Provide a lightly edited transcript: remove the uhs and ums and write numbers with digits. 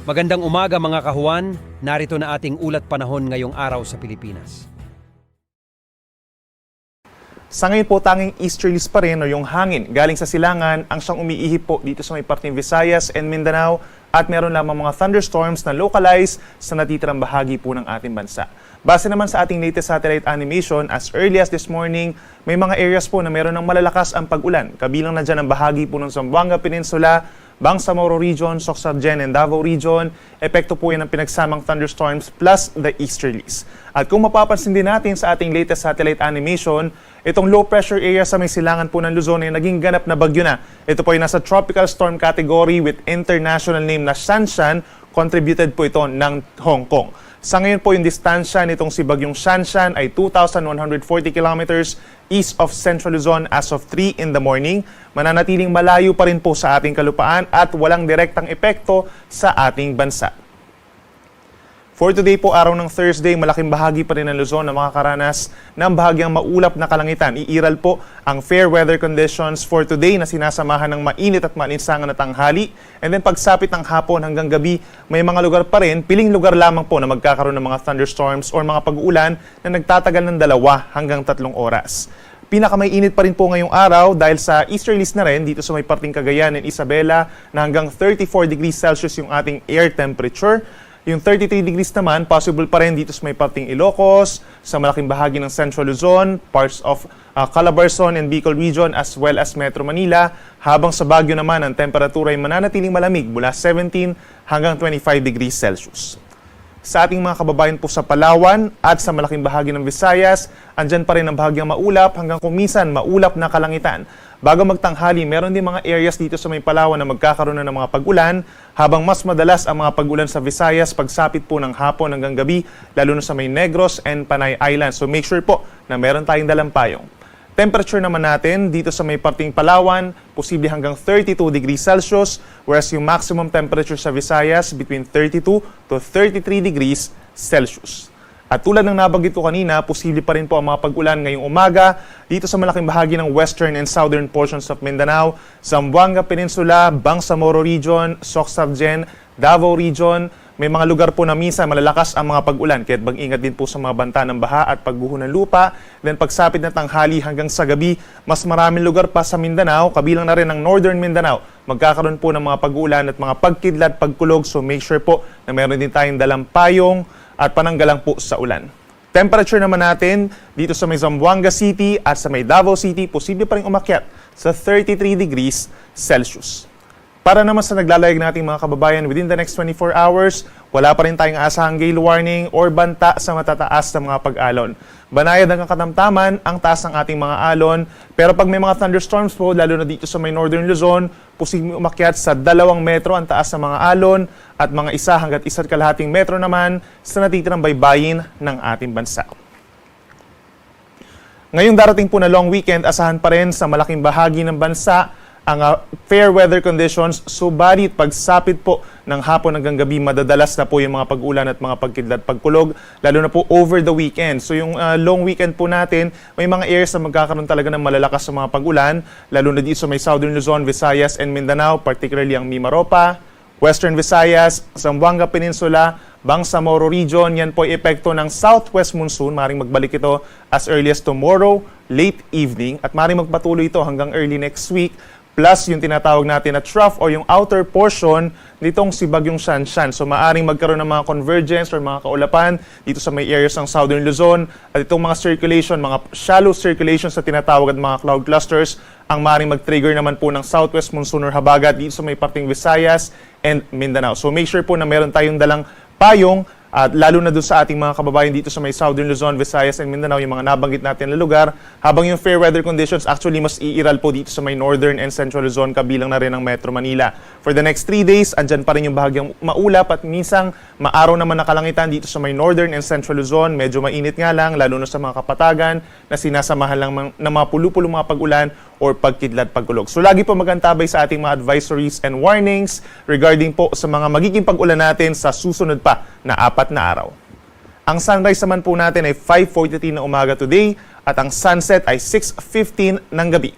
Magandang umaga mga kahuan, narito na ating ulat panahon ngayong araw sa Pilipinas. Sa ngayon po, tanging easterlies pa rin o yung hangin galing sa silangan ang siyang umiihip po dito sa may parteng Visayas and Mindanao at meron lamang mga thunderstorms na localized sa natitirang bahagi po ng ating bansa. Base naman sa ating latest satellite animation, as early as this morning, may mga areas po na meron ng malalakas ang pag-ulan. Kabilang na dyan ang bahagi po ng Zamboanga Peninsula, Bangsamoro Region, Sorsogon and Davao Region. Epekto po yan ng pinagsamang thunderstorms plus the easterlies. At kung mapapansin din natin sa ating latest satellite animation, itong low pressure area sa may silangan po ng Luzon ay naging ganap na bagyo na. Ito po ay nasa tropical storm category with international name na Shanshan. Contributed po ito ng Hong Kong. Sa ngayon po, yung distansya nitong si Bagyong Shanshan ay 2,140 kilometers east of Central Luzon as of 3 in the morning. Mananatiling malayo pa rin po sa ating kalupaan at walang direktang epekto sa ating bansa. For today po, araw ng Thursday, malaking bahagi pa rin ng Luzon na makakaranas ng bahagyang maulap na kalangitan. Iiral po ang fair weather conditions for today na sinasamahan ng mainit at maalinsangan na tanghali. And then pagsapit ng hapon hanggang gabi, may mga lugar pa rin, piling lugar lamang po na magkakaroon ng mga thunderstorms or mga pag-uulan na nagtatagal ng 2 hanggang 3 oras. Pinakamaiinit pa rin po ngayong araw dahil sa easterlies na rin dito sa may parting Cagayan and Isabela na hanggang 34 degrees Celsius yung ating air temperature. Yung 33 degrees naman, possible pa rin dito sa may parting Ilocos, sa malaking bahagi ng Central Luzon, parts of Calabarzon and Bicol Region as well as Metro Manila. Habang sa Baguio naman, ang temperatura ay mananatiling malamig mula 17 hanggang 25 degrees Celsius. Sa ating mga kababayan po sa Palawan at sa malaking bahagi ng Visayas, andyan pa rin ang bahagyang maulap hanggang kumisan maulap na kalangitan. Bago magtanghali, meron din mga areas dito sa may Palawan na magkakaroon na ng mga pag-ulan, habang mas madalas ang mga pag-ulan sa Visayas pagsapit po ng hapon hanggang gabi, lalo na sa may Negros and Panay Islands. So make sure po na meron tayong dalang payong. Temperature naman natin dito sa may parting Palawan, posible hanggang 32 degrees Celsius, whereas yung maximum temperature sa Visayas between 32 to 33 degrees Celsius. At tulad ng nabanggit ko kanina, posible pa rin po ang mga pag-ulan ngayong umaga dito sa malaking bahagi ng western and southern portions of Mindanao, Zamboanga Peninsula, Bangsamoro Region, Sorsogon, Davao Region. May mga lugar po na minsan malalakas ang mga pag-ulan, kaya't mag-ingat din po sa mga banta ng baha at pagguho ng lupa. Then pagsapit na tanghali hanggang sa gabi, mas maraming lugar pa sa Mindanao, kabilang na rin ang northern Mindanao. Magkakaroon po ng mga pag-ulan at mga pagkidlat, pagkulog, so make sure po na meron din tayong dalang payong at pananggalang po sa ulan. Temperature naman natin dito sa may Zamboanga City at sa may Davao City, posible pa rin umakyat sa 33 degrees Celsius. Para naman sa naglalayag nating mga kababayan within the next 24 hours, wala pa rin tayong asahang gale warning or banta sa matataas na mga pag-alon. Banayad hanggang katamtaman ang taas ng ating mga alon, pero pag may mga thunderstorms po, lalo na dito sa may northern Luzon, posibleng umakyat sa 2 metro ang taas ng mga alon at mga 1 hanggat 1.5 metro naman sa natitirang baybayin ng ating bansa. Ngayong darating po na long weekend, asahan pa rin sa malaking bahagi ng bansa ang fair weather conditions, subalit pagsapit po ng hapon hanggang gabi, madadalas na po yung mga pag-ulan at mga pagkidlat, pagkulog, lalo na po over the weekend. So yung long weekend po natin, may mga areas na magkakaroon talaga ng malalakas sa mga pag-ulan, lalo na dito sa may Southern Luzon, Visayas and Mindanao, particularly ang Mimaropa, Western Visayas, Zamboanga Peninsula, Bangsamoro Region. Yan po ay epekto ng southwest monsoon. Maring magbalik ito as early as tomorrow, late evening, at maring magpatuloy ito hanggang early next week. Plus yung tinatawag natin na trough o yung outer portion nitong si Bagyong Shanshan. So maaring magkaroon ng mga convergence or mga kaulapan dito sa may areas ng Southern Luzon. At itong mga circulation, mga shallow circulation sa tinatawag at mga cloud clusters, ang maaring mag-trigger naman po ng southwest monsoon or habagat dito sa may parting Visayas and Mindanao. So make sure po na meron tayong dalang payong at lalo na doon sa ating mga kababayan dito sa may Southern Luzon, Visayas and Mindanao, yung mga nabanggit natin na lugar, habang yung fair weather conditions actually mas iiral po dito sa may Northern and Central Luzon, kabilang na rin ang Metro Manila. For the next 3 days, andyan pa rin yung bahagyang maulap at minsang maaraw naman na kalangitan dito sa may Northern and Central Luzon. Medyo mainit nga lang, lalo na sa mga kapatagan na sinasamahan lang ng mga pulu-pulong mga pag-ulan or pagkidlat, pagkulog. So lagi po magantabay sa ating mga advisories and warnings regarding po sa mga magiging pag-ulan natin sa susunod pa na 4 na araw. Ang sunrise naman po natin ay 5:43 ng umaga today at ang sunset ay 6:15 ng gabi.